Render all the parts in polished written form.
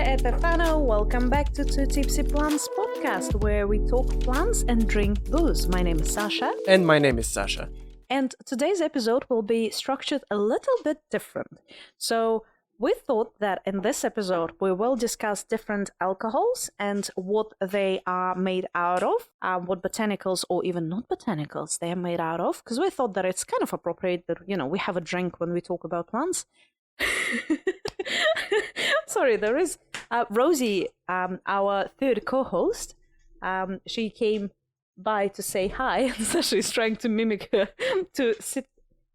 Etefano, welcome back to Two Tipsy Plants podcast, where we talk plants and drink booze. My name is Sasha. And my name is Sasha. And today's episode will be structured a little bit different. So we thought that in this episode, we will discuss different alcohols and what they are made out of, what botanicals or even not botanicals they are made out of, because we thought that it's kind of appropriate that, we have a drink when we talk about plants. Sorry, there is Rosie, our third co-host. She came by to say hi, and Sasha is trying to mimic her to sit.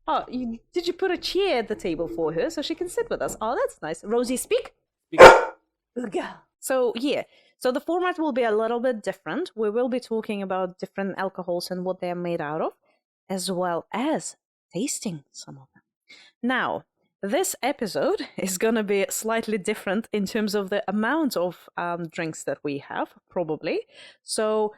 Oh, did you put a chair at the table for her so she can sit with us? Oh, that's nice. Rosie, speak. Good girl. So the format will be a little bit different. We will be talking about different alcohols and what they are made out of, as well as tasting some of them. Now, this episode is going to be slightly different in terms of the amount of drinks that we have, probably. So,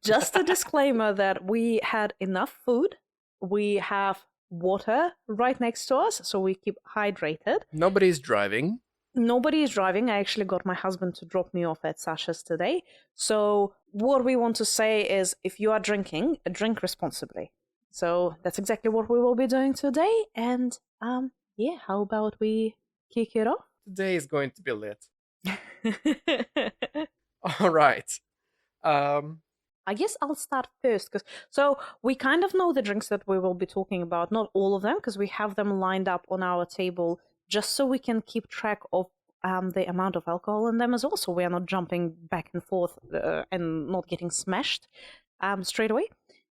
just a disclaimer that we had enough food. We have water right next to us, so we keep hydrated. Nobody's driving. Nobody is driving. I actually got my husband to drop me off at Sasha's today. So, what we want to say is, if you are drinking, drink responsibly. So that's exactly what we will be doing today. And how about we kick it off? Today is going to be lit. All right. I guess I'll start first. So we kind of know the drinks that we will be talking about. Not all of them, because we have them lined up on our table just so we can keep track of the amount of alcohol in them as well. So we are not jumping back and forth and not getting smashed straight away.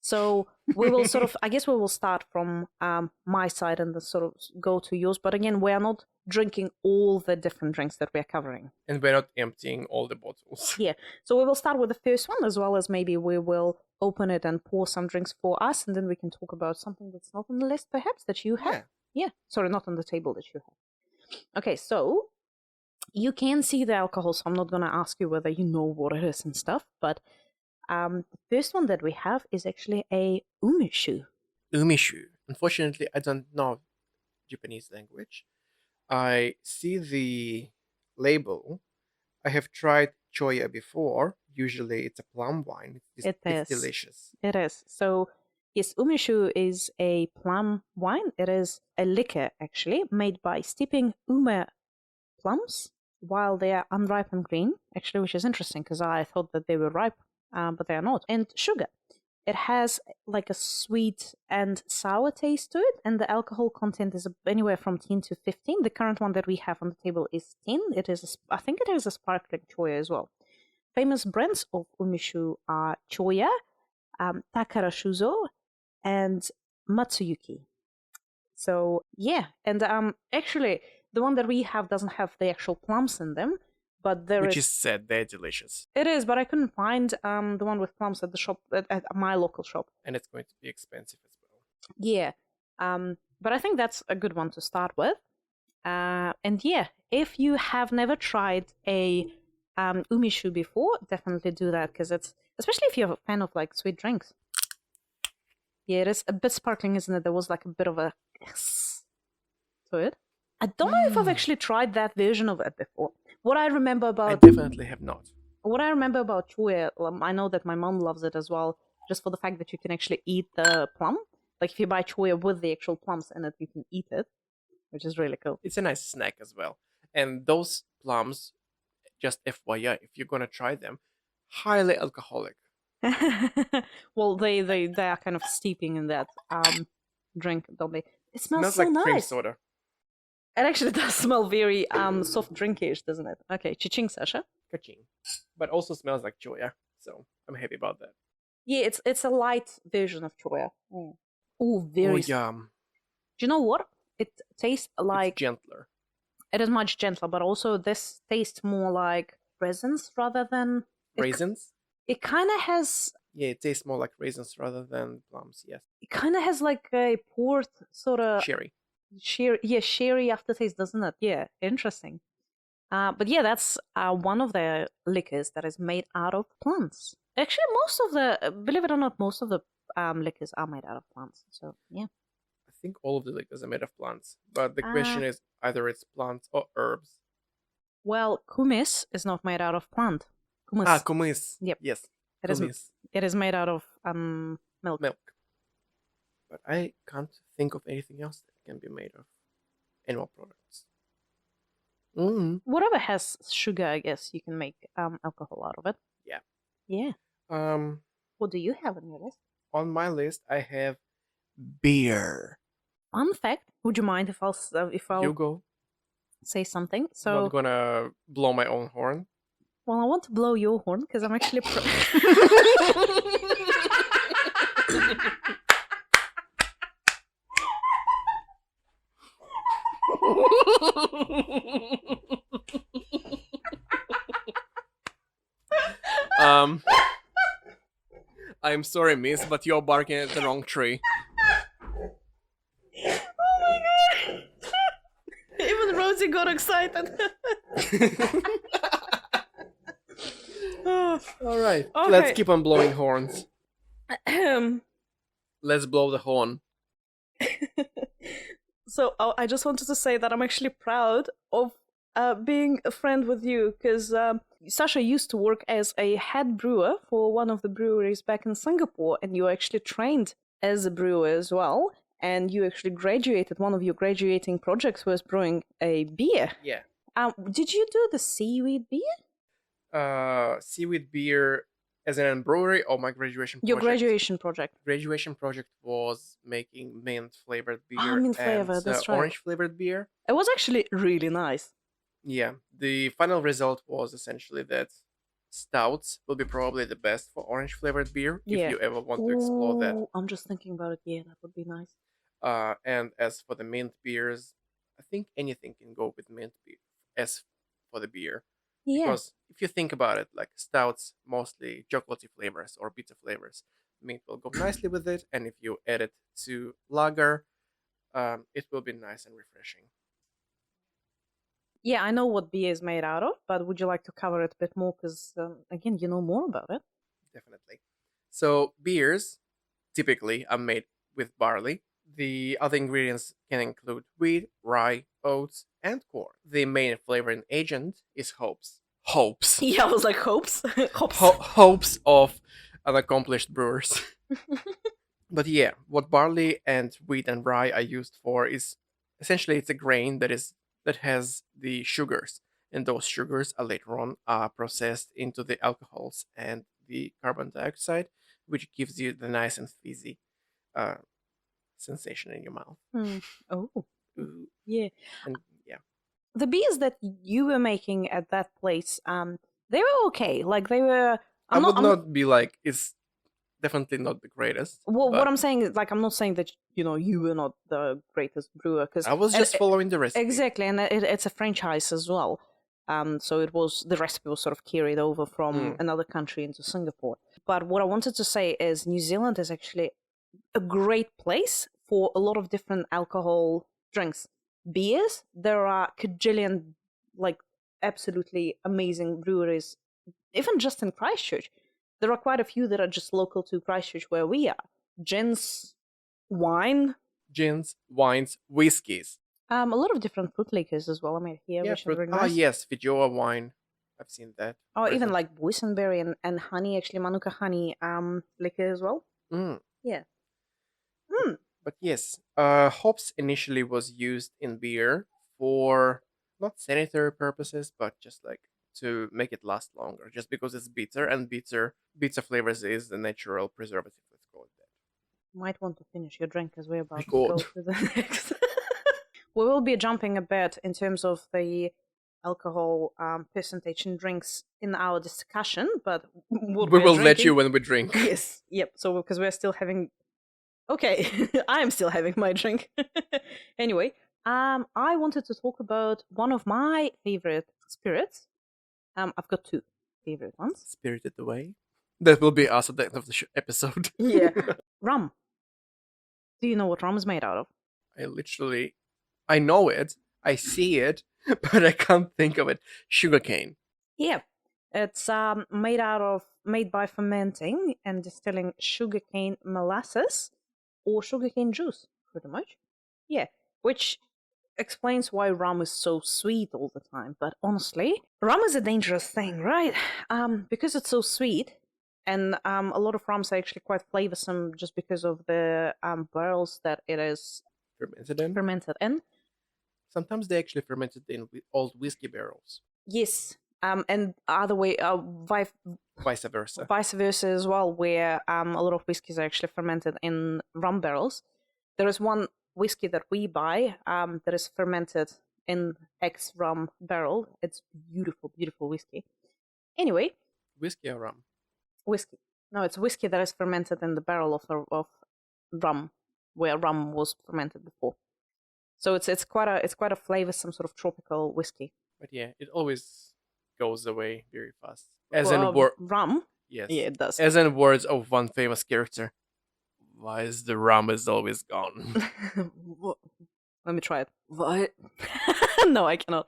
So we will I guess we will start from my side and sort of go to yours. But again, we are not drinking all the different drinks that we are covering. And we're not emptying all the bottles. Yeah. So we will start with the first one, as well as maybe we will open it and pour some drinks for us. And then we can talk about something that's not on the list, perhaps, that you have. Yeah. Sorry, not on the table that you have. Okay, so you can see the alcohol. So I'm not going to ask you whether you know what it is and stuff. But the first one that we have is actually a Umeshu. Umeshu. Unfortunately, I don't know Japanese language. I see the label. I have tried choya before. Usually it's a plum wine. It's delicious. It is. So, yes, Umeshu is a plum wine. It is a liquor, actually, made by steeping ume plums while they are unripe and green, actually, which is interesting because I thought that they were ripe. But they are not. And sugar. It has like a sweet and sour taste to it, and the alcohol content is anywhere from 10 to 15. The current one that we have on the table is 10. I think it is a sparkling choya as well. Famous brands of Umeshu are choya, Takara Shuzo, and Matsuyuki. So, yeah. And actually, the one that we have doesn't have the actual plums in them. But Which is sad, they're delicious. It is, but I couldn't find the one with plums at the shop, at my local shop. And it's going to be expensive as well. Yeah, but I think that's a good one to start with. And yeah, if you have never tried a Umeshu before, definitely do that, because it's, especially if you're a fan of like sweet drinks. Yeah, it is a bit sparkling, isn't it? There was like a bit of a to it. I don't know if I've actually tried that version of it before. What I remember about... I definitely have not. What I remember about choya, I know that my mom loves it as well, just for the fact that you can actually eat the plum. Like if you buy choya with the actual plums in it, you can eat it, which is really cool. It's a nice snack as well. And those plums, just FYI, if you're going to try them, highly alcoholic. Well, they are kind of steeping in that drink, don't they? It smells so like nice. Cream soda. It actually does smell very soft drinkish, doesn't it? Okay, cha-ching, Sasha. Ka-ching. But also smells like choya, so I'm happy about that. Yeah, it's a light version of choya. Oh, very. Oh, yum. Do you know what? It tastes like... It's gentler. It is much gentler, but also this tastes more like raisins rather than... Raisins? It kind of has... Yeah, it tastes more like raisins rather than plums, yes. It kind of has like a port sort of... Sherry aftertaste, doesn't it? Yeah, interesting. But yeah, that's one of the liquors that is made out of plants. Actually, believe it or not, most of the liquors are made out of plants. So, yeah. I think all of the liquors are made of plants. But the question is either it's plants or herbs. Well, kumis is not made out of plant. Kumis. Ah, kumis. Yep. Yes, It is. kumis. It is made out of milk. Milk. But I can't think of anything else that can be made of animal products. Whatever has sugar, I guess you can make alcohol out of it. Yeah. Yeah. What do you have on your list? On my list, I have beer. Fun fact. Would you mind if I'll You go. say something? I'm So, not gonna blow my own horn. well, I want to blow your horn because I'm actually. I'm sorry, miss, but you're barking at the wrong tree. Oh my god! Even Rosie got excited. Oh. All right, Okay. let's keep on blowing horns. Ahem. Let's blow the horn. So I just wanted to say that I'm actually proud of being a friend with you because Sasha used to work as a head brewer for one of the breweries back in Singapore, and you actually trained as a brewer as well. And you actually graduated. One of your graduating projects was brewing a beer. Yeah. Did you do the seaweed beer? Seaweed beer as an brewery or my graduation project? Your graduation project. Graduation project was making mint flavored beer mint flavored, and that's right. orange flavored beer. It was actually really nice. Yeah, the final result was essentially that stouts will be probably the best for orange flavored beer Yeah. if you ever want to explore that. Ooh, I'm just thinking about it. Yeah, that would be nice. And as for the mint beers, I think anything can go with mint beer. As for the beer, Yeah. because if you think about it, like stouts, mostly chocolatey flavors or bitter flavors, mint will go nicely with it. And if you add it to lager, it will be nice and refreshing. Yeah, I know what beer is made out of, but would you like to cover it a bit more? Because, again, you know more about it. Definitely. So beers typically are made with barley. The other ingredients can include wheat, rye, oats, and corn. The main flavoring agent is hops. Hopes. Yeah, I was like, hopes? Hops. Hopes of unaccomplished brewers. But yeah, what barley and wheat and rye are used for is essentially it's a grain that has the sugars, and those sugars are later on are processed into the alcohols and the carbon dioxide, which gives you the nice and fizzy sensation in your mouth. Oh, Ooh. yeah. And yeah, The beers that you were making at that place, they were okay. Like, they were... I would not be like, it's definitely not the greatest. Well, but what I'm saying is, like, I'm not saying that, you were not the greatest brewer, because... I was just following the recipe. Exactly, and it's a franchise as well. So the recipe was sort of carried over from another country into Singapore. But what I wanted to say is New Zealand is actually a great place for a lot of different alcohol drinks. Beers, there are cajillion, like, absolutely amazing breweries, even just in Christchurch. There are quite a few that are just local to Christchurch where we are. Gins, wine. Gins, wines, whiskies. A lot of different fruit liquors as well. I made here, which is very nice. Yes, Fijoa wine. I've seen that. Oh, even like boysenberry and honey, actually Manuka honey liquor as well. Yeah. But yes, hops initially was used in beer for not sanitary purposes, but just like to make it last longer, just because it's bitter, and bitter flavors is the natural preservative. Let's call it that. Might want to finish your drink as we're about to God. go to the next. We will be jumping a bit in terms of the alcohol percentage in drinks in our discussion, but we will let you when we drink. Yes, yep. So because we're still having. Okay, I'm still having my drink. Anyway, I wanted to talk about one of my favorite spirits. I've got two favorite ones. Spirited Away. That will be us at the end of the episode. Yeah, rum. Do you know what rum is made out of? I know it, I see it, but I can't think of it. Sugarcane. Yeah, it's made by fermenting and distilling sugarcane molasses or sugarcane juice, pretty much. Yeah, which explains why rum is so sweet all the time. But honestly, rum is a dangerous thing, right? Because it's so sweet, and a lot of rums are actually quite flavorsome just because of the barrels that it is Fermented in. fermented in. Sometimes they actually fermented in old whiskey barrels. Yes. And other way, Vice versa. vice versa as well, where a lot of whiskeys are actually fermented in rum barrels. There is one whiskey that we buy that is fermented in X rum barrel. It's beautiful, beautiful whiskey. Anyway, Whiskey or rum? whiskey. No, it's whiskey that is fermented in the barrel of rum, where rum was fermented before. So it's quite a flavorsome sort of tropical whiskey. But yeah, it always goes away very fast. Rum. Yes. Yeah, it does. As in words of one famous character. Why is the rum is always gone? Let me try it. What? No, I cannot.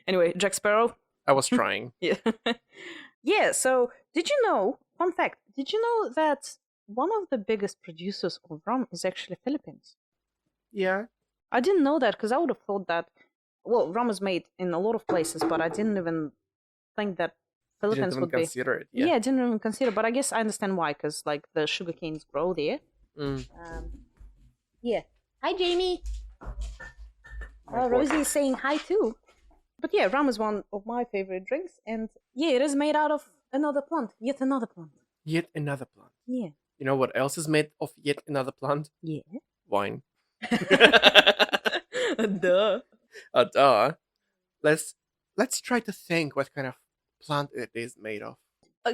Anyway, Jack Sparrow. I was trying. Yeah. Yeah, so did you know, fun fact, did you know that one of the biggest producers of rum is actually Philippines? Yeah. I didn't know that because I would have thought that, well, rum is made in a lot of places, but I didn't even think that Philippines Didn't would even be. consider it. Yeah, Yeah. I didn't even consider, but I guess I understand why, because like the sugar canes grow there. Mm. Yeah. Hi, Jamie. My God. Rosie is saying hi too. But yeah, rum is one of my favorite drinks, and yeah, it is made out of another plant, yet another plant. Yet another plant. Yeah. You know what else is made of yet another plant? Yeah. Wine. Duh. Duh. Let's try to think what kind of plant it is made of.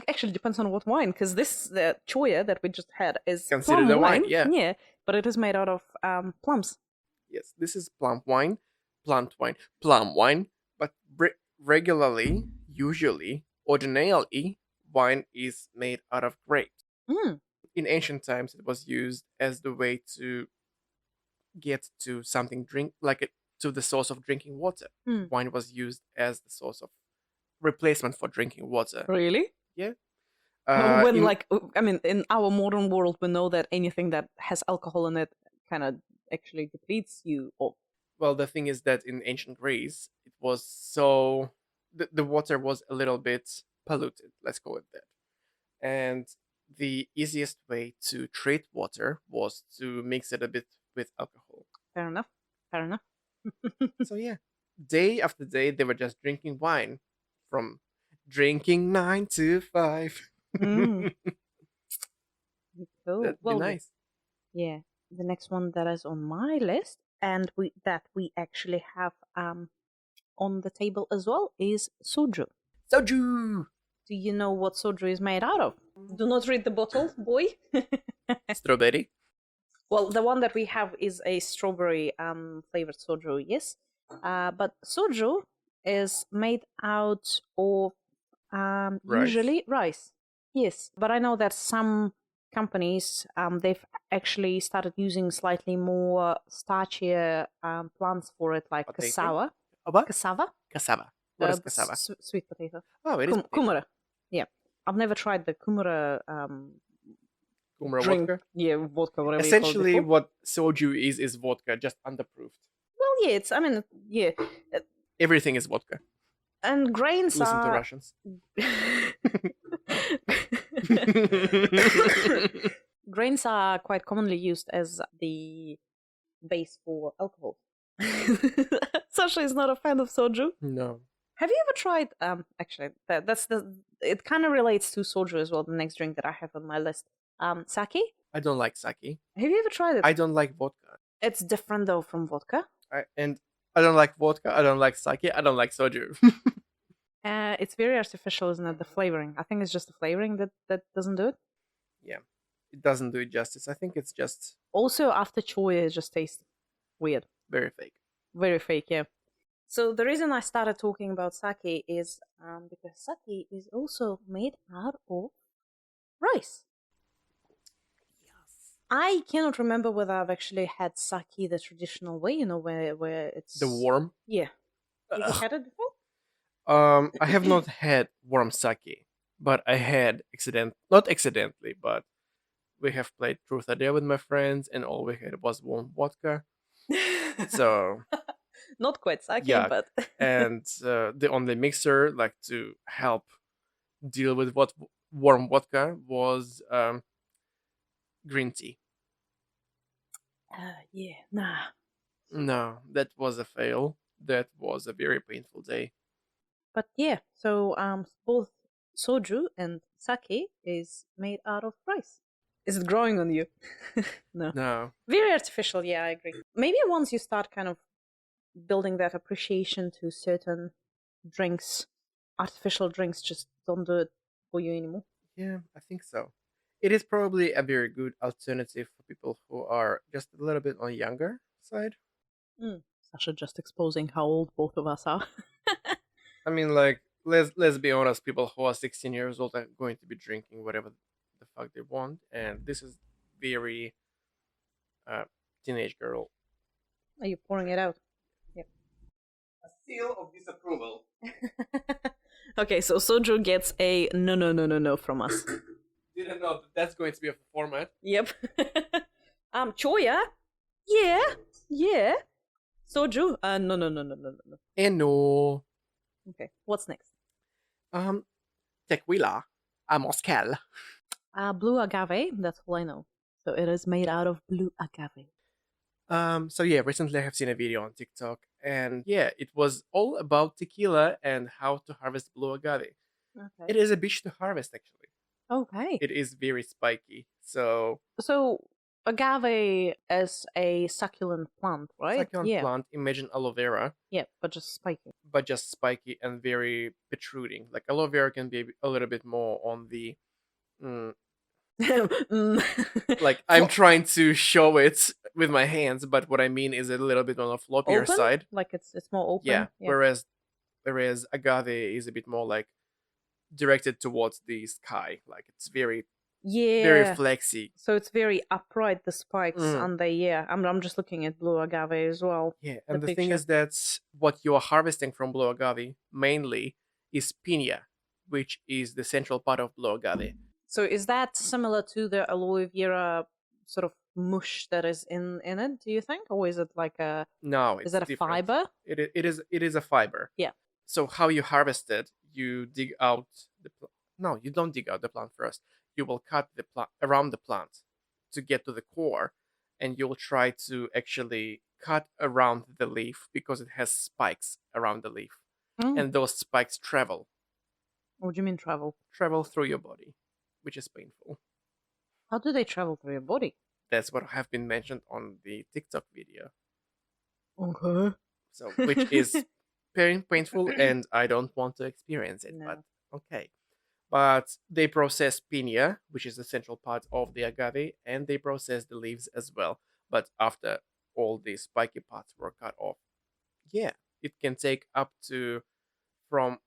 Actually, depends on what wine, because the choya that we just had is Considered plum a wine, yeah. Yeah, but it is made out of plums. Yes, this is plant wine. Plum wine. But regularly, usually, ordinarily, wine is made out of grapes. Mm. In ancient times, it was used as the way to get to something to the source of drinking water. Mm. Wine was used as the source of replacement for drinking water. Really? Yeah. In our modern world, we know that anything that has alcohol in it kind of actually depletes you. Well, the thing is that in ancient Greece, it was the water was a little bit polluted. Let's call it that. And the easiest way to treat water was to mix it a bit with alcohol. Fair enough. Fair enough. So yeah, day after day, they were just drinking wine from drinking 9 to 5. Mm. Cool. That'd be nice. Yeah. The next one that is on my list, and we actually have on the table as well, is soju. Soju. Do you know what soju is made out of? Do not read the bottle, boy. Strawberry. Well, the one that we have is a strawberry flavored soju, yes. But soju is made out of usually rice. Yes, but I know that some companies they've actually started using slightly more starchier plants for it, like Potato? cassava. What? Cassava? Cassava. What is cassava? Sweet potato. Oh, it is potato. Kumara. Yeah, I've never tried the kumara. Kumara drink. vodka. Yeah, vodka. Whatever. Essentially, you call it what soju is vodka, just underproofed. well, yeah, it's. I mean, yeah. Everything is vodka. And grains Listen to are. Russians. Grains are quite commonly used as the base for alcohol. Sasha is not a fan of soju. No. Have you ever tried? Actually, that's the. It kind of relates to soju as well. The next drink that I have on my list, sake. I don't like sake. Have you ever tried it? I don't like vodka. It's different though from vodka. I don't like vodka. I don't like sake. I don't like soju. It's very artificial, isn't it? The flavoring. I think it's just the flavoring that doesn't do it. Yeah, it doesn't do it justice. I think it's just Also, after choya, it just tastes weird. very fake. Very fake, yeah. So the reason I started talking about sake is because sake is also made out of rice. Yes. I cannot remember whether I've actually had sake the traditional way, you know, where it's The warm. Yeah. Have you had it before? I have not had warm sake, but I had not accidentally, but we have played Truth or Dare with my friends, and all we had was warm vodka. So Not quite sake, yeah, but and the only mixer like to help deal with what warm vodka was green tea. yeah, nah. No, that was a fail. That was a very painful day. But yeah, so both soju and sake is made out of rice. Is it growing on you? No. No. Very artificial, yeah, I agree. Maybe once you start kind of building that appreciation to certain drinks, artificial drinks just don't do it for you anymore. Yeah, I think so. It is probably a very good alternative for people who are just a little bit on younger side. Sasha just exposing how old both of us are. I mean, like let's be honest, people who are 16 years old are going to be drinking whatever the fuck they want, and this is very uh, teenage girl. Are you pouring it out? Yep. A seal of disapproval. Okay, so soju gets a no from us. Didn't know that that's going to be a format. Yep. Choya? Yeah. Soju? No. And no, Okay, what's next? tequila, a mezcal. Blue agave, that's all I know. So it is made out of blue agave. So yeah, recently I have seen a video on TikTok, and yeah, it was all about tequila and how to harvest blue agave. Okay. It is a bitch to harvest, actually. Okay. It is very spiky. So So agave is a succulent plant, right? succulent Yeah. plant. Imagine aloe vera, Yeah, but just spiky. but just spiky and very protruding. Like aloe vera can be a little bit more on the like I'm trying to show it with my hands, but what I mean is a little bit on the floppier open? side. Like it's more open. Yeah. Whereas agave is a bit more like directed towards the sky. Like it's very very flexy. So it's very upright, the spikes Mm. on the I'm just looking at blue agave as well. Yeah, and the The thing picture. is that what you are harvesting from blue agave mainly is piña, which is the central part of blue agave. So is that similar to the aloe vera sort of mush that is in it, do you think? Or is it like a No, it's is that a different. fiber? It is a fiber. Yeah. So how you harvest it, you dig out the no, you don't dig out the plant first. You will cut the plant around the plant to get to the core, and you'll try to actually cut around the leaf because it has spikes around the leaf, and those spikes What do you mean travel? through your body, which is painful. How do they travel through your body? That's what have been mentioned on the TikTok video. Okay. So, which is very painful, and I don't want to experience it. No. But okay. But they process piña, which is the central part of the agave, and they process the leaves as well. But after all the spiky parts were cut off, yeah, it can take up to from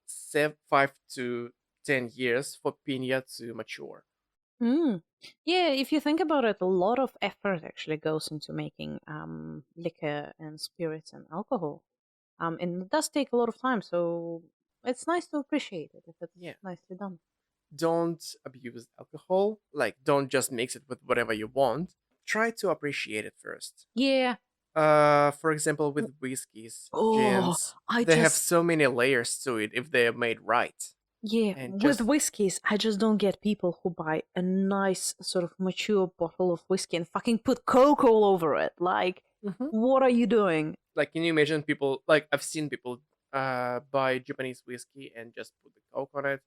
5 to 10 years for piña to mature. Yeah, if you think about it, a lot of effort actually goes into making liquor and spirits and alcohol. And it does take a lot of time, so it's nice to appreciate it if it's nicely done. Don't abuse alcohol. Like, don't just mix it with whatever you want. Try to appreciate it first. Yeah. For example, with whiskeys, Oh, gins, they have so many layers to it if they are made right. Yeah, And with just whiskeys, I just don't get people who buy a nice sort of mature bottle of whiskey and fucking put Coke all over it. Like, what are you doing? like, can you imagine people like I've seen people buy Japanese whiskey and just put the Coke on it,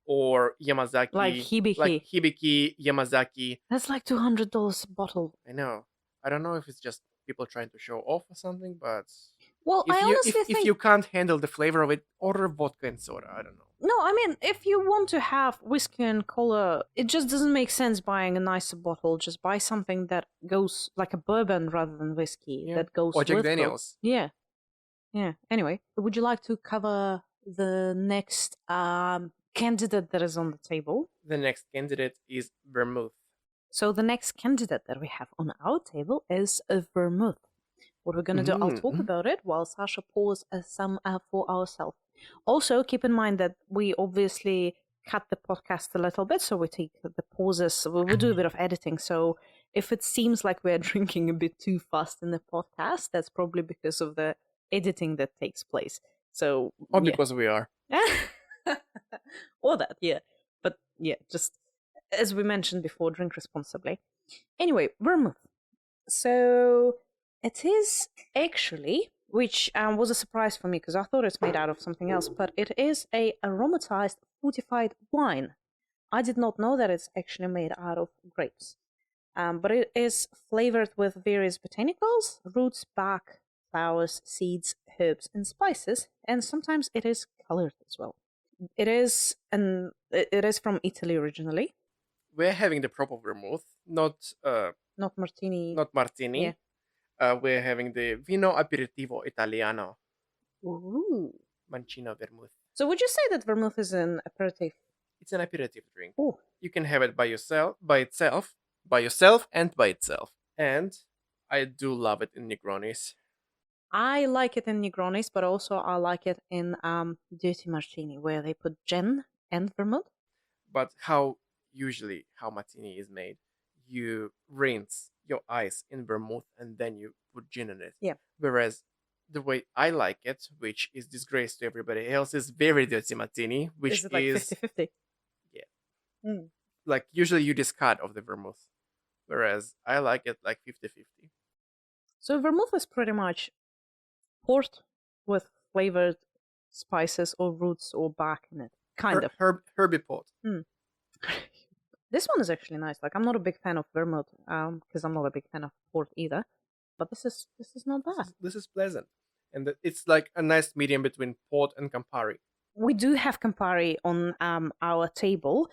or Yamazaki, Like Hibiki. like Hibiki, Yamazaki. That's like $200 a bottle. I know. I don't know if it's just people trying to show off or something, but Well, I honestly think if you can't handle the flavor of it, order vodka and soda. I don't know. No, I mean, if you want to have whiskey and cola, it just doesn't make sense buying a nicer bottle. Just buy something that goes like a bourbon rather than whiskey that goes or Jack with Coke. Daniels. Yeah. Anyway, would you like to cover the next candidate that is on the table? The next candidate is vermouth. So the next candidate that we have on our table is a vermouth. What we're going to do, I'll talk about it while Sasha pours some for ourselves. Also, keep in mind that we obviously cut the podcast a little bit, so we take the pauses. We do a bit of editing. So if it seems like we're drinking a bit too fast in the podcast, that's probably because of the editing that takes place. So, Or yeah. because we are. Or that, yeah. But yeah, just as we mentioned before, drink responsibly. Anyway, vermouth. So it is actually, which was a surprise for me because I thought it's made out of something else, but it is a aromatized fortified wine. I did not know that it's actually made out of grapes. But it is flavored with various botanicals, roots, bark, flowers, seeds, herbs, and spices, and sometimes it is colored as well. It is from Italy originally, We're having the proper vermouth, not not martini. not martini. Yeah. We're having the vino aperitivo italiano, Ooh. mancino vermouth. So would you say that vermouth is an aperitif? It's an aperitif drink. Oh, You can have it by yourself, and by itself. And I do love it in Negronis. I like it in Negronis, but also I like it in dirty martini, where they put gin and vermouth. But how martini is made, you rinse your ice in vermouth and then you put gin in it. Yeah. Whereas the way I like it, which is disgrace to everybody else, is very dirty martini, which Is it like 50-50? Yeah. Mm. Like usually you discard of the vermouth. Whereas I like it like 50-50. So vermouth is pretty much port with flavored spices or roots or bark in it. Kind of. Herbie port. This one is actually nice. Like I'm not a big fan of vermouth, because I'm not a big fan of port either. But this is not bad. This is pleasant. And it's like a nice medium between port and Campari. We do have Campari on our table.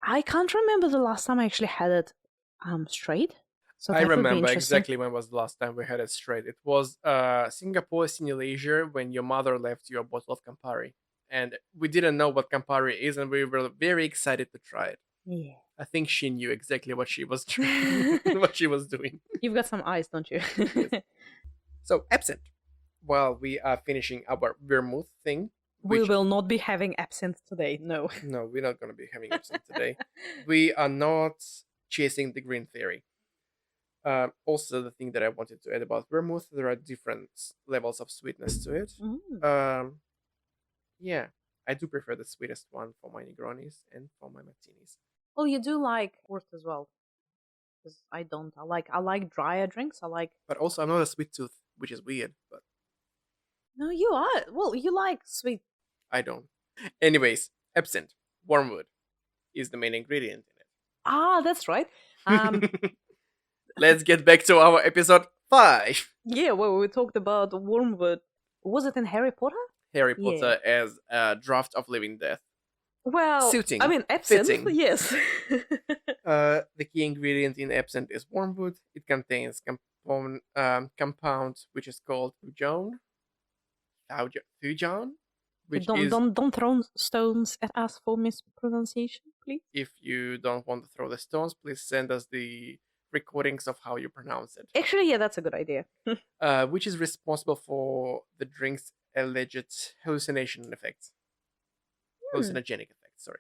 I can't remember the last time I actually had it straight. So I that would be remember interesting. exactly when was the last time we had it straight. It was Singapore Senior Leisure when your mother left you a bottle of Campari. And we didn't know what Campari is, and we were very excited to try it. Yeah. I think she knew exactly what she was what she was doing. You've got some eyes, don't you? Yes. So absinthe. While we are finishing our vermouth thing, We will not be having absinthe today. No. No, we're not going to be having absinthe today. We are not chasing the green theory. Also, the thing that I wanted to add about vermouth, there are different levels of sweetness to it. Yeah, I do prefer the sweetest one for my Negronis and for my martinis. Well, you do like port as well. Because I don't. I like drier drinks. But also, I'm not a sweet tooth, which is weird, but No, you are. Well, you like sweet. I don't. Anyways, absinthe, wormwood, is the main ingredient in it. Ah, that's right. Let's get back to our episode 5. Yeah, well, we talked about wormwood. Was it in Harry Potter? Harry Potter as a draft of living death. Well, Suiting, I mean, absinthe, fitting. yes. The key ingredient in absinthe is wormwood. It contains compound which is called thujon, which is, don't throw stones at us for mispronunciation, please. if you don't want to throw the stones, please send us the recordings of how you pronounce it. Actually, yeah, that's a good idea. Which is responsible for the drink's alleged hallucinogenic effects. Sorry.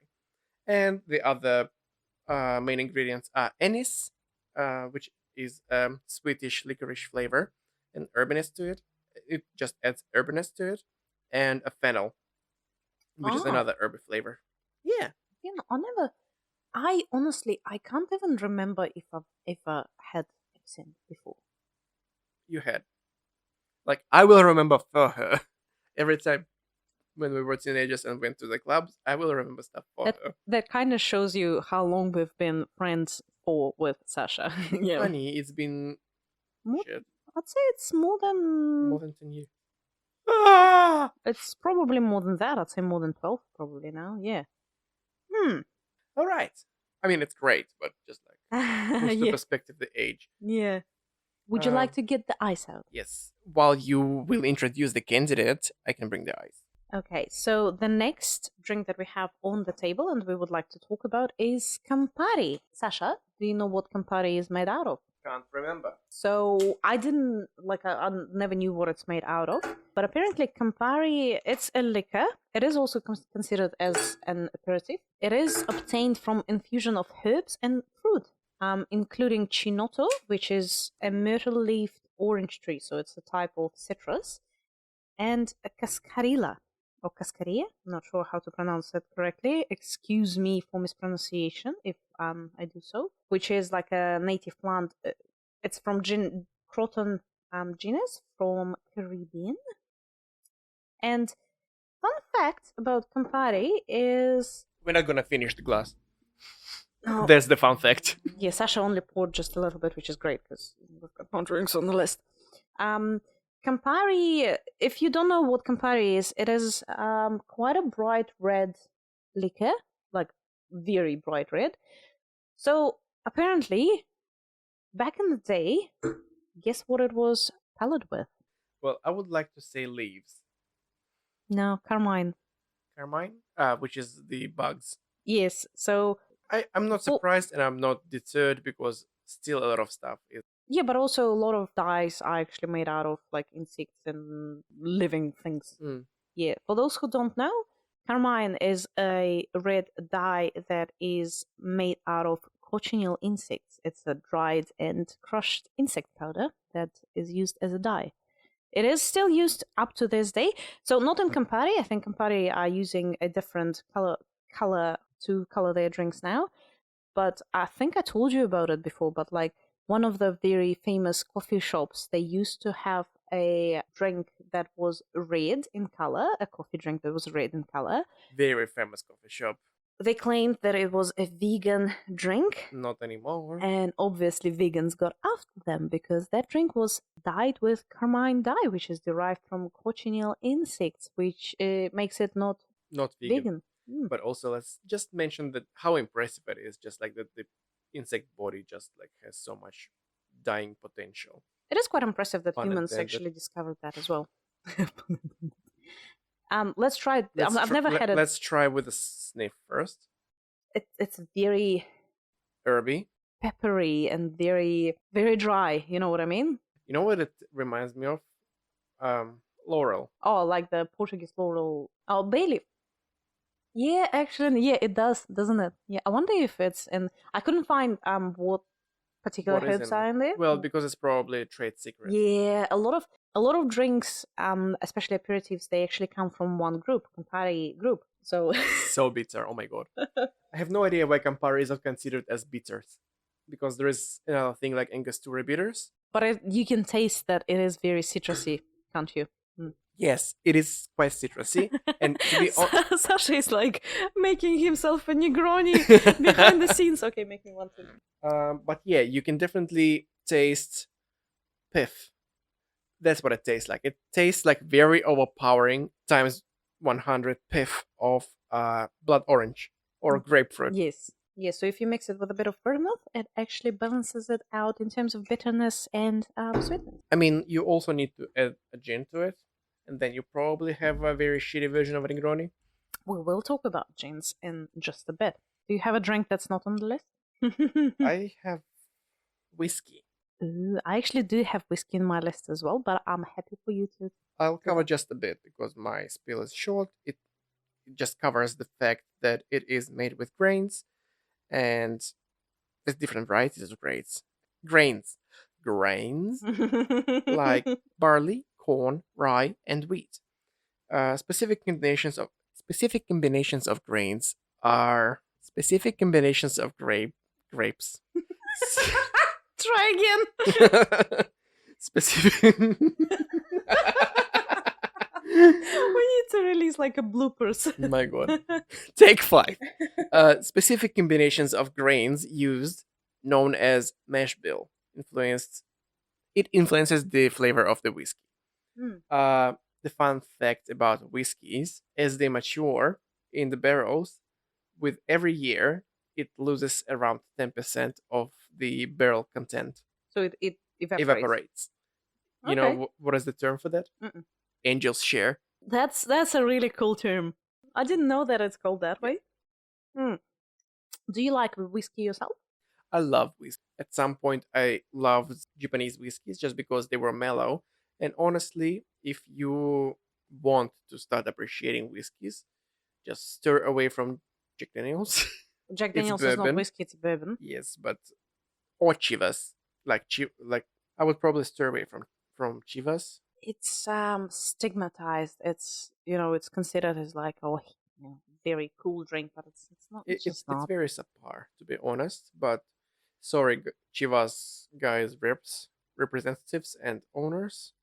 And the other main ingredients are anise, which is sweetish licorice flavor and herbaceous to it. It just adds herbaceous to it, and a fennel, which is another herby flavor. Yeah. You know, I honestly, I can't even remember if I've ever had absinthe before. You had. Like, I will remember for her every time when we were teenagers and went to the clubs. I will remember stuff for her. That kind of shows you how long we've been friends for with Sasha. Yeah. Honey, it's been I'd say it's more than 10 years. It's probably more than that. I'd say more than 12 probably now. Yeah. All right. I mean, it's great, but just like puts the perspective, the age. Yeah. Would you like to get the ice out? Yes. While you will introduce the candidate, I can bring the ice. Okay, so the next drink that we have on the table and we would like to talk about is Campari. Sasha, do you know what Campari is made out of? Can't remember. So I didn't, I never knew what it's made out of. But apparently Campari, it's a liquor. It is also considered as an aperitif. It is obtained from infusion of herbs and fruit. including Chinotto, which is a myrtle-leafed orange tree, so it's a type of citrus, and a cascarilla, or cascarilla, I'm not sure how to pronounce it correctly. Excuse me for mispronunciation if I do so, which is like a native plant. It's from Croton genus from Caribbean. And fun fact about Campari is... We're not gonna finish the glass. Oh, That's the fun fact. yeah, Sasha only poured just a little bit, which is great because we've got more drinks on the list. Campari, if you don't know what Campari is, it is quite a bright red liquor, like very bright red. So apparently, back in the day, guess what it was colored with? Well, I would like to say leaves. No, carmine. Carmine? Which is the bugs. Yes, so... I'm not surprised and I'm not deterred because still a lot of stuff is... Yeah, but also a lot of dyes are actually made out of like insects and living things. Yeah, for those who don't know, carmine is a red dye that is made out of cochineal insects. It's a dried and crushed insect powder that is used as a dye. It is still used up to this day. So not in Campari. I think Campari are using a different color to color their drinks now. But I think I told you about it before, but like one of the very famous coffee shops, they used to have a drink that was red in color, a coffee drink that was red in color. Very famous coffee shop. They claimed that it was a vegan drink. Not anymore. And obviously vegans got after them because that drink was dyed with carmine dye, which is derived from cochineal insects, which makes it not vegan. But also let's just mention that how impressive it is, just like that the insect body just like has so much dyeing potential. It is quite impressive that Pun humans intended. actually discovered that as well. Let's try it. I've never had it. Let's try with a sniff first. It's very Herby. peppery and very, very dry. You know what I mean? You know what it reminds me of? Laurel. Oh, like the Portuguese laurel. Oh, bay leaf. Yeah, actually, yeah, it does, doesn't it? Yeah, I wonder if it's in. I couldn't find what particular What is herbs in are in there. Well, because it's probably a trade secret. Yeah, a lot of drinks, especially aperitifs, they actually come from one group, Campari group. So So bitter. Oh my god. I have no idea why Campari is not considered as bitters, because there is another thing like Angostura bitters. But you can taste that it is very citrusy, can't you? Yes, it is quite citrusy, and to be honest, Sasha is like making himself a Negroni behind the scenes. Okay, make me one too. but yeah, you can definitely taste pith. That's what it tastes like. It tastes like very overpowering times 100 pith of blood orange or grapefruit. Yes. Yeah, so if you mix it with a bit of vermouth, it actually balances it out in terms of bitterness and sweetness. I mean, you also need to add a gin to it, and then you probably have a very shitty version of a Negroni. We will talk about gins in just a bit. Do you have a drink that's not on the list? I have whiskey. Ooh, I actually do have whiskey in my list as well, but I'm happy for you to. I'll cover just a bit because my spiel is short. It just covers the fact that it is made with grains, and there's different varieties of grains, like barley, corn, rye, and wheat. Specific combinations of grains are specific combinations of grapes. Try again. Specific. We need to release like a bloopers. My god. Take 5. Specific combinations of grains used, known as mash bill, influences the flavor of the whiskey. The fun fact about whiskeys, as they mature in the barrels, with every year, it loses around 10% of the barrel content. So it evaporates. You know what is the term for that? Mm-mm. Angel's share. That's a really cool term. I didn't know that it's called that way. Do you like whiskey yourself? I love whiskey. At some point, I loved Japanese whiskeys just because they were mellow. And honestly, if you want to start appreciating whiskeys, just stir away from Jack Daniels. Jack It's Daniels is not bourbon. whiskey, it's bourbon. Yes, but or Chivas. Like I would probably stay away from Chivas. It's stigmatized. It's considered as like very cool drink, but it's not. It, It's it's just it's not. very subpar, to be honest. But sorry, Chivas guys, representatives, and owners.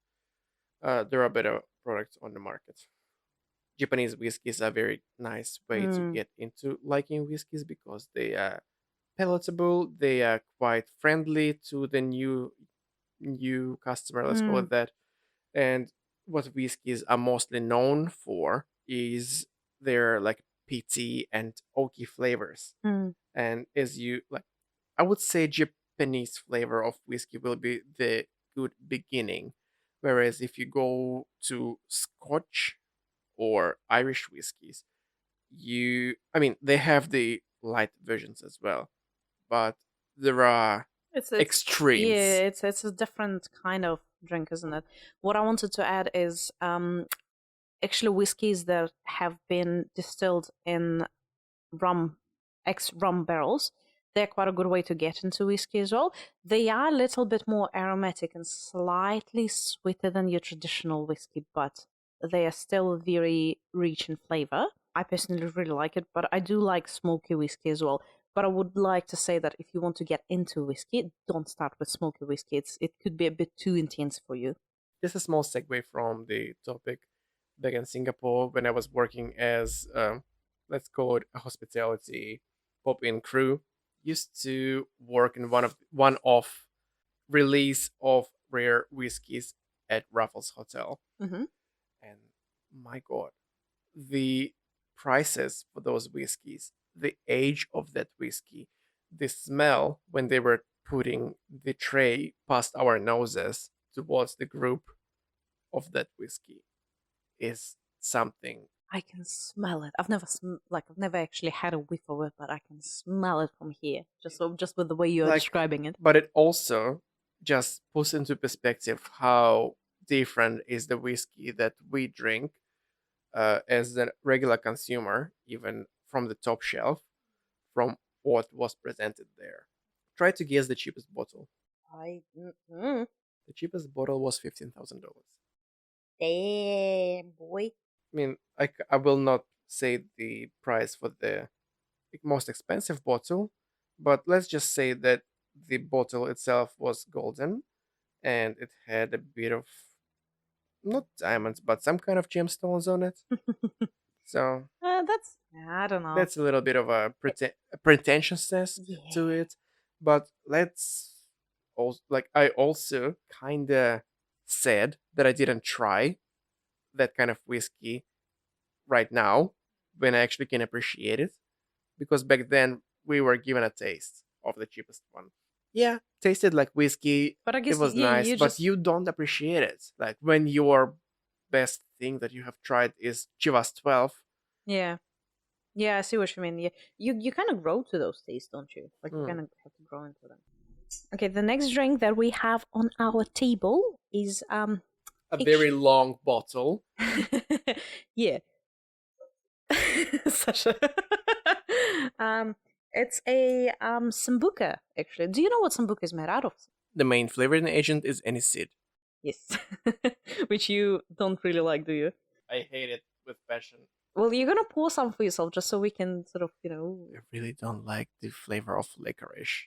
There are better products on the market. Japanese whiskeys are a very nice way to Mm, get into liking whiskeys because they are palatable. They are quite friendly to the new customer. Let's call mm, it that. And what whiskeys are mostly known for is their like peaty and oaky flavors. mm. And as you like, I would say Japanese flavor of whiskey will be the good beginning. Whereas if you go to Scotch or Irish whiskeys, I mean, they have the light versions as well, but there are It's extremes. yeah. It's a different kind of drink, isn't it? What I wanted to add is actually whiskeys that have been distilled in rum ex rum barrels. They're quite a good way to get into whiskey as well. They are a little bit more aromatic and slightly sweeter than your traditional whiskey, but they are still very rich in flavor. I personally really like it, but I do like smoky whiskey as well. But I would like to say that if you want to get into whiskey, don't start with smoky whiskey. It could be a bit too intense for you. Just a small segue from the topic. Back in Singapore, when I was working as, let's call it a hospitality pop-in crew, used to work in one-off release of rare whiskeys at Raffles Hotel, Hmm. and my God, the prices for those whiskeys, the age of that whiskey, the smell when they were putting the tray past our noses towards the group of that whiskey is something. I can smell it. I've never actually had a whiff of it, but I can smell it from here. Just with the way you're Like, describing it. but it also just puts into perspective how different is the whiskey that we drink as the regular consumer, even from the top shelf, from what was presented there. Try to guess the cheapest bottle. Mm-mm. The cheapest bottle was $15,000. Damn boy. I mean, I will not say the price for the most expensive bottle, but let's just say that the bottle itself was golden and it had a bit of not diamonds, but some kind of gemstones on it. So That's I don't know. that's a little bit of a pretentiousness to Yeah, it. But let's also like I also kind of said that I didn't try that kind of whiskey right now when I actually can appreciate it because back then we were given a taste of the cheapest one. Yeah, tasted like whiskey. but I It guess was yeah, nice, you but just you don't appreciate it. Like when your best thing that you have tried is Chivas 12. yeah, yeah. I see what you mean. Yeah, you kind of grow to those tastes, don't you? Like you Hmm. kind of have to grow into them. Okay, the next drink that we have on our table is A very long bottle. yeah. Sasha. um, it's a sambuca. Actually, do you know what sambuca is made out of? The main flavoring agent is aniseed. Yes, which you don't really like, do you? I hate it with passion. Well, you're gonna pour some for yourself just so we can sort of, I really don't like the flavor of licorice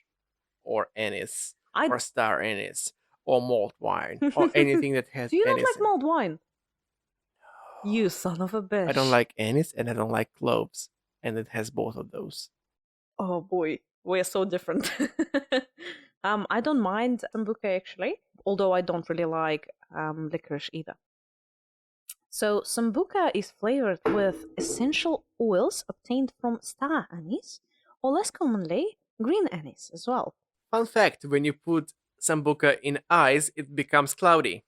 or anise I. or star anise or malt wine or Do anything that has you not anise like in it. mulled wine? You son of a I don't bitch! like anise and I don't like cloves, and it has both of those. Oh boy, we're so different. I don't mind sambuca actually, although I don't really like licorice either. So, sambuca is flavored with essential oils obtained from star anise, or less commonly, green anise as well. Fun fact: when you put sambuca in ice, it becomes cloudy.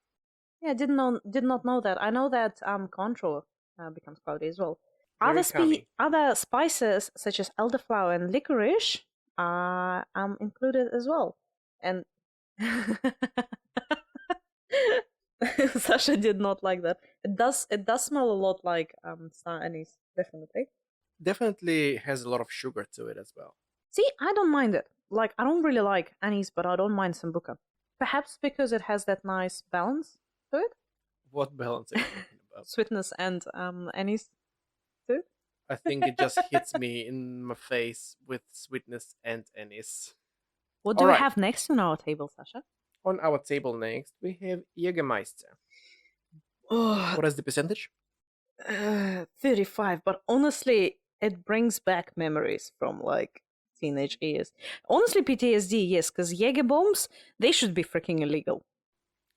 Yeah, did not know that. I know that Cointreau becomes cloudy as well. Very cummy. Other spices such as elderflower and licorice are included as well. And Sasha did not like that. It does smell a lot like star anise, definitely. Definitely has a lot of sugar to it as well. See, I don't mind it. like I don't really like anise, but I don't mind sambuca. Perhaps because it has that nice balance to it, What balance are you talking about? sweetness and anise to I think it just hits me in my face with sweetness and anise. What do All we right. have next on our table, Sasha? On our table next, we have Jägermeister. Oh, What is the percentage? 35. But honestly, it brings back memories from like teenage years. Honestly, PTSD, yes, because Jaeger bombs, they should be freaking illegal.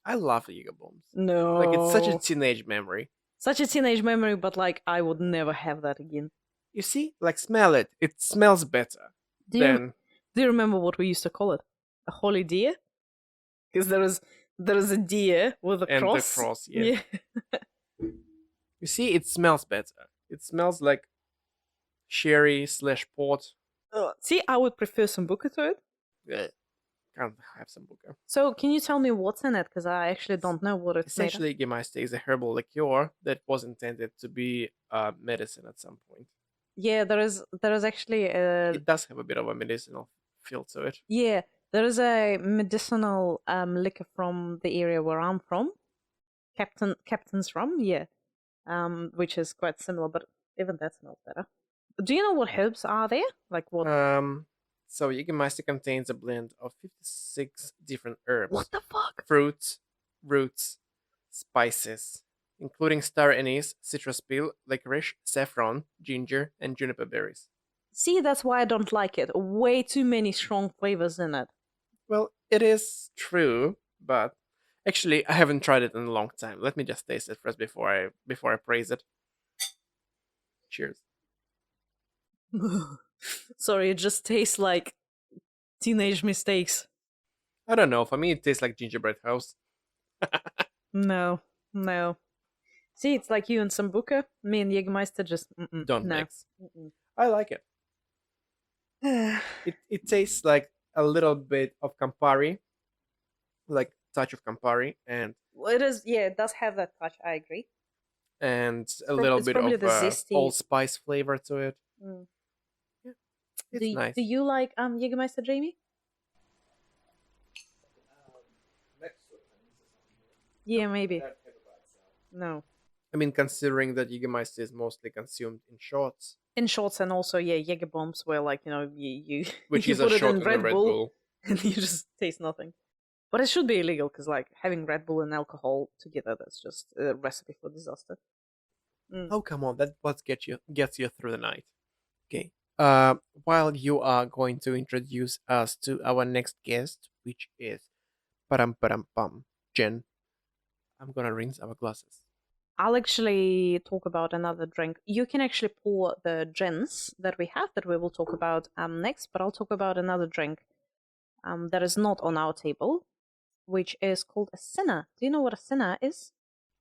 I love Jäger bombs. No. Like, it's such a teenage memory. Such a teenage memory, but like I would never have that again. You see? Like, smell it. It smells better Do you, than... do you remember what we used to call it? A holy deer? Because there is a deer with a And the cross. cross, yeah. You see? It smells better. It smells like sherry/port. See, I would prefer sambuca to it. Ugh, can't have sambuca. So, can you tell me what's in it? Because I actually don't know what it's made of. Essentially, Jägermeister is a herbal liqueur that was intended to be medicine at some point. Yeah, there is actually a It does have a bit of a medicinal feel to it. yeah, there is a medicinal liquor from the area where I'm from, Captain's Rum, yeah, which is quite similar, but even that smells better. Do you know what herbs are there? Like what? So Jägermeister contains a blend of 56 different herbs, What the fuck? fruits, roots, spices, including star anise, citrus peel, licorice, saffron, ginger, and juniper berries. See, that's why I don't like it. Way too many strong flavors in it. Well, it is true, but actually, I haven't tried it in a long time. Let me just taste it first before I praise it. Cheers. Sorry, it just tastes like teenage mistakes. I don't know. For me, it tastes like gingerbread house. No, no. See, it's like you and Sambuca. Me and Jägermeister just Don't no. mix. I like it. It tastes like a little bit of Campari, like touch of Campari, and Well, it is. Yeah, it does have that touch. I agree. a little It's bit probably of the zesty. allspice flavor to it. Mm. Yeah, it's nice. Do you like Jägermeister, Jamie? Yeah, maybe. No. I mean, considering that Jägermeister is mostly consumed in shots, In shorts and also Jaeger bombs, where like you which you is put a it shot in in a Red Red Bull, Bull. and you just taste nothing. But it should be illegal because like having Red Bull and alcohol together—that's just a recipe for disaster. Oh, come on, that's what gets you through the night. Okay. While you are going to introduce us to our next guest, which is param param pam Jen, I'm gonna rinse our glasses. I'll actually talk about another drink. You can actually pour the gins that we have that we will talk about next, but I'll talk about another drink that is not on our table, which is called a sinner. Do you know what a sinner is?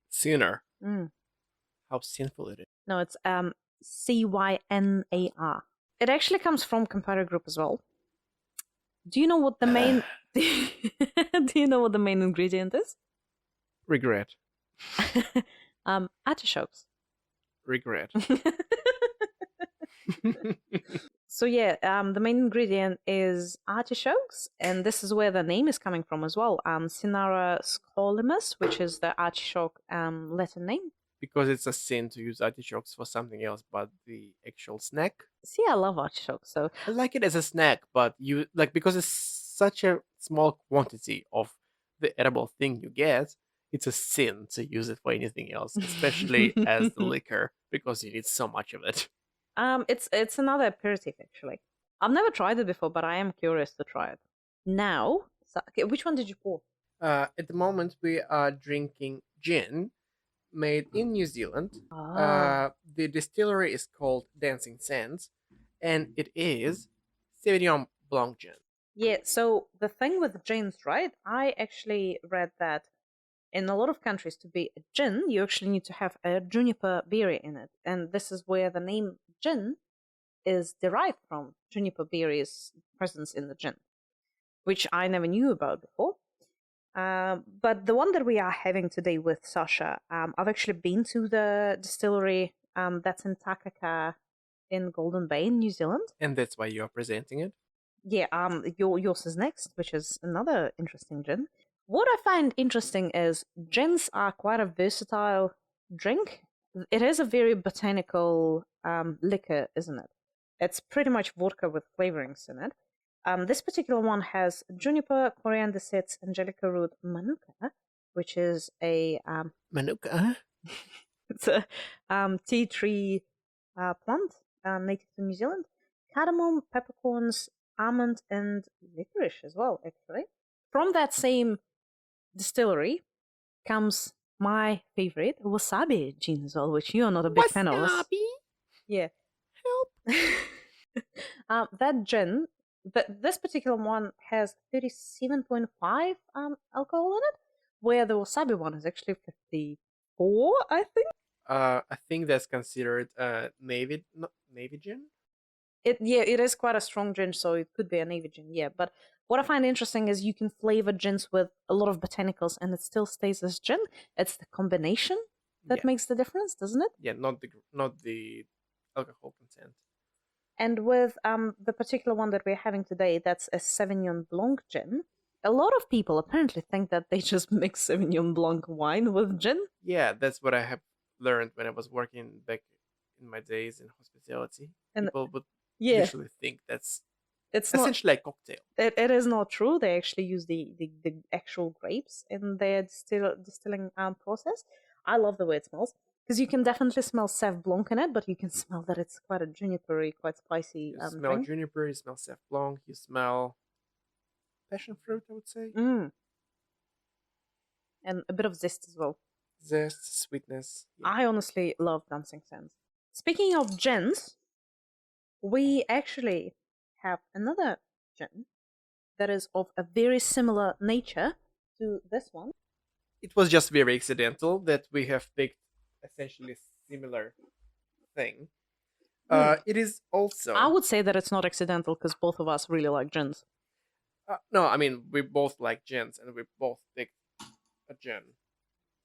Sinner. Mm. How sinful it is. No, it's Cynar. It actually comes from Campari Group as well. Do you know what the main Do you know what the main ingredient is? Regret. Artichokes. Regret. So yeah, the main ingredient is artichokes, and this is where the name is coming from as well. Cinara scolimus, which is the artichoke Latin name. Because it's a sin to use artichokes for something else but the actual snack. See, I love artichokes, so I like it as a snack, but you like because it's such a small quantity of the edible thing you get, it's a sin to use it for anything else, especially as the liquor, because you need so much of it. it's another aperitif actually. I've never tried it before, but I am curious to try it. Now, okay, which one did you pour? At the moment, we are drinking gin made in New Zealand. The distillery is called Dancing Sands, and it is Sauvignon Blanc gin. Yeah, so the thing with gins, right? I actually read that in a lot of countries, to be a gin, you actually need to have a juniper berry in it. And this is where the name gin is derived from, juniper berry's presence in the gin, which I never knew about before. But the one that we are having today with Sasha, I've actually been to the distillery that's in Takaka in Golden Bay in New Zealand. And that's why you are presenting it? Yeah, yours is next, which is another interesting gin. What I find interesting is gins are quite a versatile drink. It is a very botanical liquor, isn't it? It's pretty much vodka with flavorings in it. This particular one has juniper, coriander seeds, angelica root, manuka, which is a Manuka? it's a tea tree plant native to New Zealand. Cardamom, peppercorns, almond, and licorice as well, actually. From that same distillery comes my favorite, wasabi gin as well, which you are not a big fan of. Wasabi? Yeah. Help. That gin, this particular one has 37.5 alcohol in it, where the wasabi one is actually 54, I think. I think that's considered navy gin. It is quite a strong gin, so it could be a navy gin, yeah. But what I find interesting is you can flavor gins with a lot of botanicals, and it still stays as gin. It's the combination that Yeah, makes the difference, doesn't it? yeah, not the alcohol content. And with the particular one that we're having today, that's a Sauvignon Blanc gin. A lot of people apparently think that they just mix Sauvignon Blanc wine with gin. Yeah, that's what I have learned when I was working back in my days in hospitality. And People would yeah, usually think that's it's not. essentially a cocktail. It is not true. They actually use the actual grapes in their distilling process. I love the way it smells because you can definitely smell Sauv Blanc in it, but you can smell that it's quite a junipery, quite spicy You smell drink. juniper, you smell Sauv Blanc, you smell passion fruit, I would say. Mm. And a bit of zest as well. Zest, sweetness. Yeah. I honestly love Dancing Sands. Speaking of gins, we actually have another gin that is of a very similar nature to this one. It was just very accidental that we have picked essentially similar thing. It is also. I would say that it's not accidental because both of us really like gins. No, I mean we both like gins, and we both picked a gin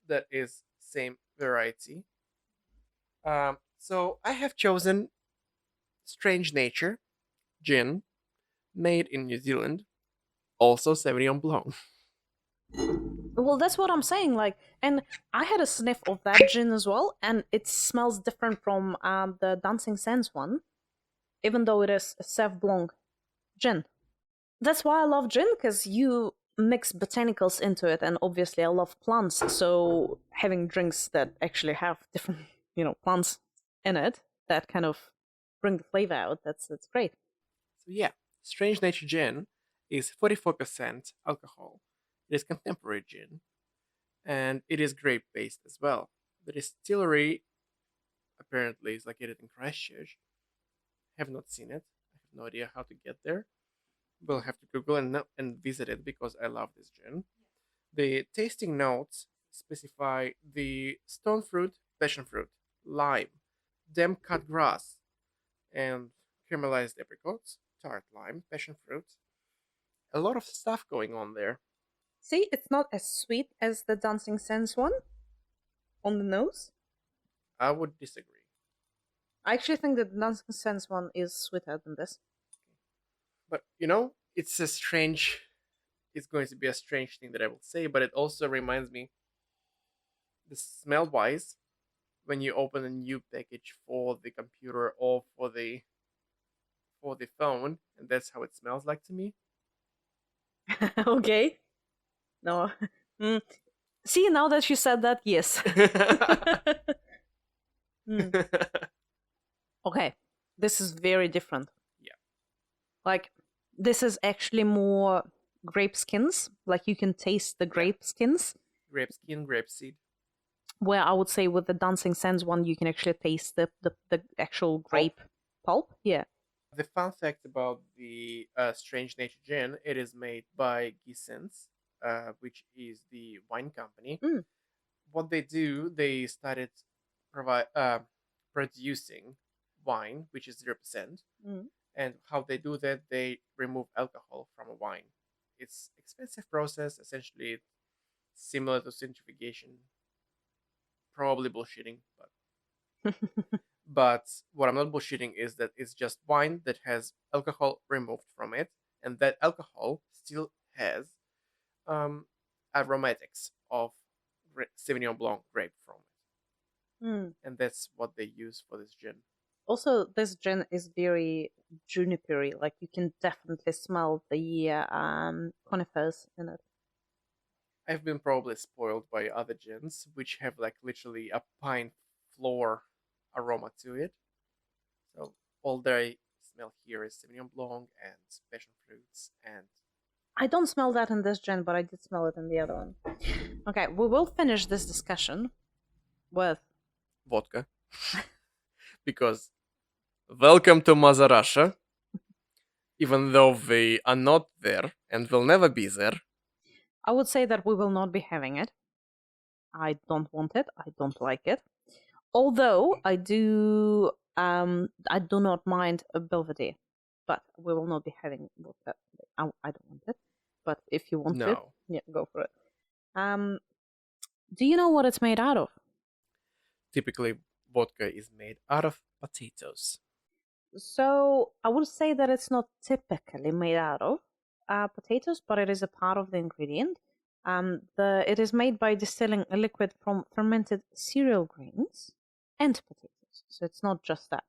that is same variety. So I have chosen Strange Nature gin, made in New Zealand, also Sauvignon Blanc. Well, that's what I'm saying. Like, and I had a sniff of that gin as well, and it smells different from the Dancing Sands one, even though it is a Sauv Blanc gin. That's why I love gin, because you mix botanicals into it, and obviously I love plants, so having drinks that actually have different, plants in it that kind of bring the flavor out. That's great. So yeah, Strange Nature gin is 44% alcohol. It is contemporary gin, and it is grape based as well. The distillery apparently is located in Christchurch. Have not seen it. I have no idea how to get there. We'll have to Google and visit it because I love this gin. The tasting notes specify the stone fruit, passion fruit, lime, damp cut grass, and caramelized apricots, tart lime, passion fruit. A lot of stuff going on there. See, it's not as sweet as the Dancing Sands one on the nose. I would disagree. I actually think that the Dancing Sands one is sweeter than this. But it's a strange. It's going to be a strange thing that I will say, but it also reminds me, the smell wise, when you open a new package for the computer or for the phone, and that's how it smells like to me. Okay. No. Mm. See, now that you said that, yes. Mm. Okay. This is very different. Yeah. Like, this is actually more grape skins. Like, you can taste the grape skins. Grape skin, grape seed. Where I would say with the Dancing Sands one, you can actually taste the actual grape pulp. Yeah. The fun fact about the Strange Nature gin, it is made by Gissens, which is the wine company. Mm. What they do, they started producing wine, which is 0%. Mm. And how they do that, they remove alcohol from a wine. It's expensive process, essentially similar to centrifugation. Probably bullshitting, but what I'm not bullshitting is that it's just wine that has alcohol removed from it, and that alcohol still has um, aromatics of Sauvignon Blanc grape from it, Mm. and that's what they use for this gin. Also, this gin is very junipery. Like you can definitely smell the conifers in it. I've been probably spoiled by other gins, which have like literally a pine floor aroma to it. So all that I smell here is Sauvignon Blanc and passion fruits and I don't smell that in this gin, but I did smell it in the other one. Okay, we will finish this discussion with vodka. Because welcome to Mother Russia. Even though we are not there and will never be there, I would say that we will not be having it. I don't want it. I don't like it. Although I do not mind a Belvedere, but we will not be having vodka. I don't want it. But if you want it, no. yeah, go for it. Do you know what it's made out of? Typically, vodka is made out of potatoes. So I would say that it's not typically made out of potatoes, but it is a part of the ingredient. It is made by distilling a liquid from fermented cereal grains and potatoes. So it's not just that.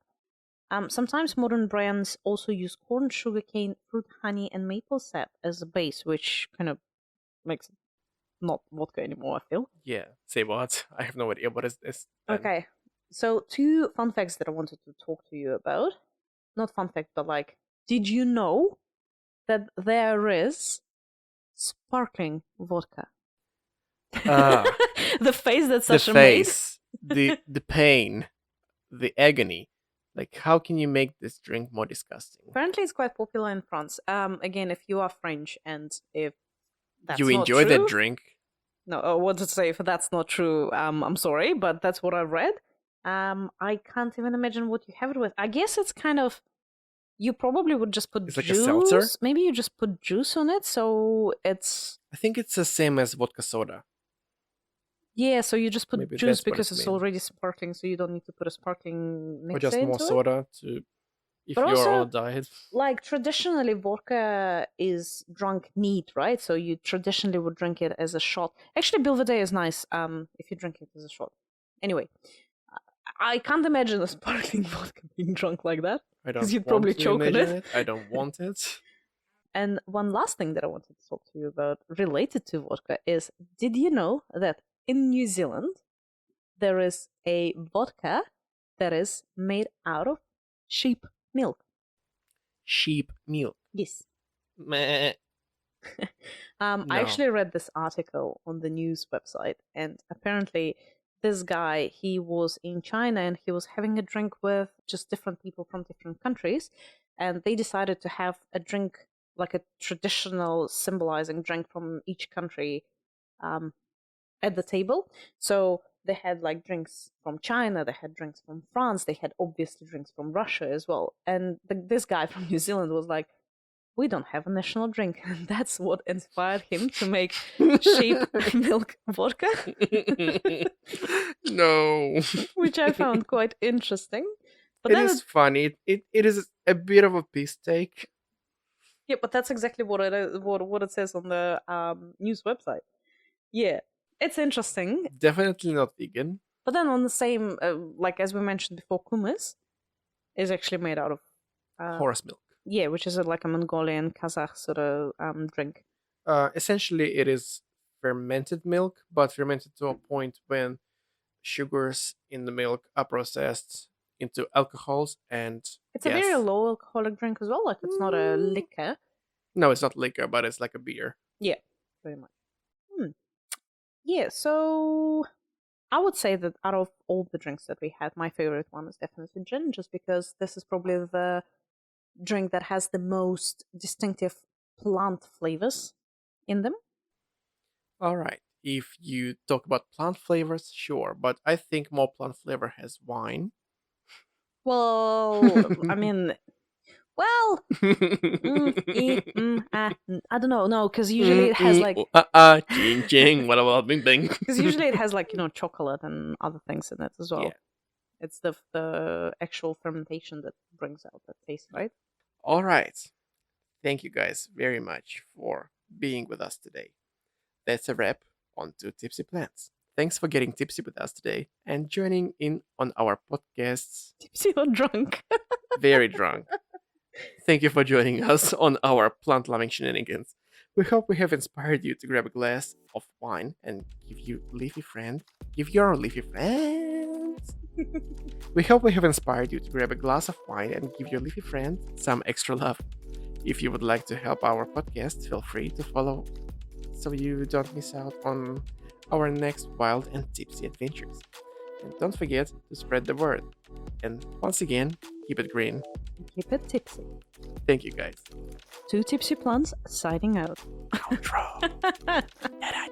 Sometimes modern brands also use corn, sugarcane, fruit, honey, and maple sap as a base, which kind of makes it not vodka anymore, I feel. Yeah, say what? I have no idea what is this. Then. Okay, so 2 fun facts that I wanted to talk to you about. Not fun fact, but like, did you know that there is sparkling vodka? The face that the Sasha made. face, the pain, the agony. Like, how can you make this drink more disgusting? Apparently, it's quite popular in France. Again, if you are French and if that's you not enjoy true, that drink. No, what to say if that's not true? I'm sorry, but that's what I read. I can't even imagine what you have it with. I guess it's kind of. You probably would just put It's like a juice. seltzer? Maybe you just put juice on it, so it's. I think it's the same as vodka soda. Yeah, so you just put Maybe juice that's what because it's it's mean. already sparkling, so you don't need to put a sparkling Or mixer just more into it. soda to if But you're also, on a diet. Like traditionally, vodka is drunk neat, right? So you traditionally would drink it as a shot. Actually, Belvedere is nice. If you drink it as a shot. Anyway, I can't imagine a sparkling vodka being drunk like that. I 'Cause don't you'd want probably to choke on imagine it. I don't want it. And one last thing that I wanted to talk to you about related to vodka is: did you know that in New Zealand there is a vodka that is made out of sheep milk? Sheep milk. Yes. Meh. I No. actually read this article on the news website, and apparently, this guy he was in China and he was having a drink with just different people from different countries, and they decided to have a drink like a traditional symbolizing drink from each country at the table. So they had like drinks from China, they had drinks from France, they had obviously drinks from Russia as well. And this guy from New Zealand was like, we don't have a national drink. And that's what inspired him to make sheep milk vodka. No. Which I found quite interesting. But It then is funny. It is a bit of a piss take. yeah, but that's exactly what it is, what it says on the news website. Yeah, it's interesting. Definitely not vegan. But then on the same, like as we mentioned before, kumis is actually made out of Horse milk. yeah, which is like a Mongolian Kazakh sort of drink. Essentially, it is fermented milk, but fermented to a point when sugars in the milk are processed into alcohols and It's a very low alcoholic drink as well. Like it's not a liquor. No, it's not liquor, but it's like a beer. Yeah, very much. Yeah, so I would say that out of all the drinks that we had, my favorite one is definitely gin, just because this is probably the drink that has the most distinctive plant flavors in them. All right. If you talk about plant flavors, sure, but I think more plant flavor has wine. Well, I mean, well, I don't know, no, because usually it has like ching ching, what about bing bing? because usually it has like chocolate and other things in it as well. Yeah. It's the actual fermentation that brings out that taste, right? All right. thank you guys very much for being with us today. That's a wrap on Two Tipsy Plants. Thanks for getting tipsy with us today and joining in on our podcasts. Tipsy or drunk? Very drunk. Thank you for joining us on our plant loving shenanigans. We hope we have inspired you to grab a glass of wine and give your leafy friends. We hope we have inspired you to grab a glass of wine and give your leafy friend some extra love. If you would like to help our podcast, feel free to follow so you don't miss out on our next wild and tipsy adventures. And don't forget to spread the word. And once again, keep it green. Keep it tipsy. Thank you guys. Two Tipsy Plants signing out. Outro.